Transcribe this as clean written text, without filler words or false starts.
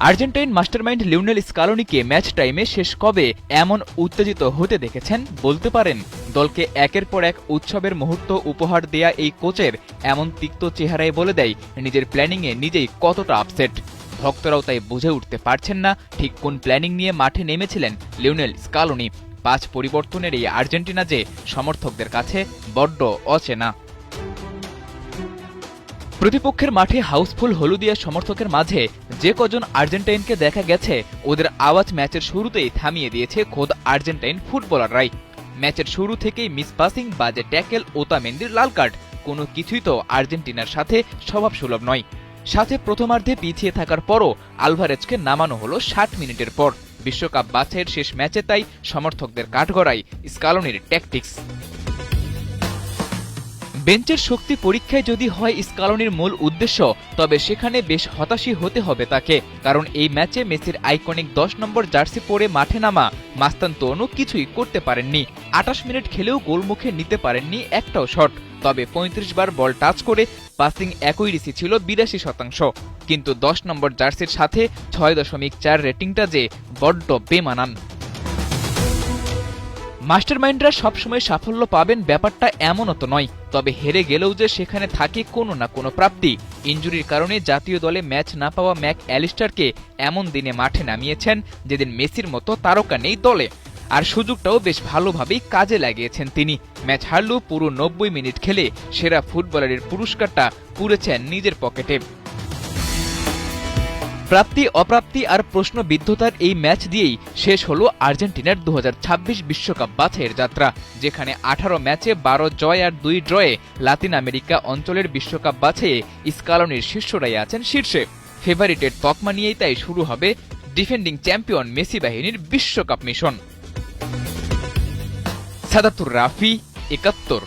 Argentine mastermind Lionel স্কালোনিকে match টাইমে শেষ কবে এমন উত্তেজিত হতে দেখেছেন বলতে পারেন? দলকে একের পর এক উৎসবের মুহূর্ত উপহার দেয়া এই কোচের এমন তিক্ত চেহারায় বলে দেয় নিজের প্ল্যানিংয়ে নিজেই কতটা আপসেট। ভক্তরাও তাই বুঝে উঠতে পারছেন না ঠিক কোন প্ল্যানিং নিয়ে মাঠে নেমেছিলেন লিওনেল স্কালোনি। 5 পরিবর্তনের এই আর্জেন্টিনা যে সমর্থকদের কাছে বড্ড অচেনা। প্রতিপক্ষের মাঠে হাউসফুল হলুদিয়া সমর্থকের মাঝে যে কজন আর্জেন্টাইনকে দেখা গেছে ওদের আওয়াজ ম্যাচের শুরুতেই থামিয়ে দিয়েছে খোদ আর্জেন্টাইন ফুটবলাররাই। ম্যাচের শুরু থেকেই মিস পাসিং, বাজে ট্যাকেল, ওতামেন্দির লাল কার্ড, কোনো কিছুই তো আর্জেন্টিনার সাথে স্বভাবসুলভ নয়। সাথে প্রথমার্ধে পিছিয়ে থাকার পরও আলভারেজকে নামানো হলো 60 মিনিটের পর। বিশ্বকাপ বাছাইয়ের শেষ ম্যাচে তাই সমর্থকদের কাঠগড়ায় স্কালোনির ট্যাকটিক্স। বেঞ্চের শক্তি পরীক্ষায় যদি হয় স্কালোনির মূল উদ্দেশ্য, তবে সেখানে বেশ হতাশই হতে হবে তাকে। কারণ এই ম্যাচে মেসির আইকনিক 10 নম্বর জার্সি পরে মাঠে নামা মাস্তান তনু কিছুই করতে পারেননি। 28 মিনিট খেলেও গোলমুখে নিতে পারেননি একটাও শট। তবে 35 বার বল টাচ করে পাসিং অ্যাকুইরেসি ছিল 82%। কিন্তু 10 নম্বর জার্সির সাথে 6.4 রেটিংটা যে বড্ড বেমানান। মাস্টারমাইন্ডরা সবসময় সাফল্য পাবেন ব্যাপারটা এমনও তো নয়, তবে হেরে গেলেও যে সেখানে থাকে কোনো না কোনো প্রাপ্তি। ইনজুরির কারণে জাতীয় দলে ম্যাচ না পাওয়া ম্যাক অ্যালিস্টারকে এমন দিনে মাঠে নামিয়েছেন যেদিন মেসির মতো তারকা নেই দলে। আর সুযোগটাও বেশ ভালোভাবেই কাজে লাগিয়েছেন তিনি। ম্যাচ হারলেও পুরো 90 মিনিট খেলে সেরা ফুটবলারের পুরস্কারটা পুরেছেন নিজের পকেটে। প্রাপ্তি অপ্রাপ্তি আর প্রশ্নবিদ্ধতার এই ম্যাচ দিয়েই শেষ হলো আর্জেন্টিনার 2026 বিশ্বকাপ বাছাইয়ের যাত্রা, যেখানে 18 ম্যাচে 12 জয় আর 2 ড্রয়ে লাতিন আমেরিকা অঞ্চলের বিশ্বকাপ বাছাইয়ে স্কালোনির শিষ্যরাই আছেন শীর্ষে। ফেভারিটের তকমা নিয়েই তাই শুরু হবে ডিফেন্ডিং চ্যাম্পিয়ন মেসি বাহিনীর বিশ্বকাপ মিশন। সাদাতুর রাফি, 71।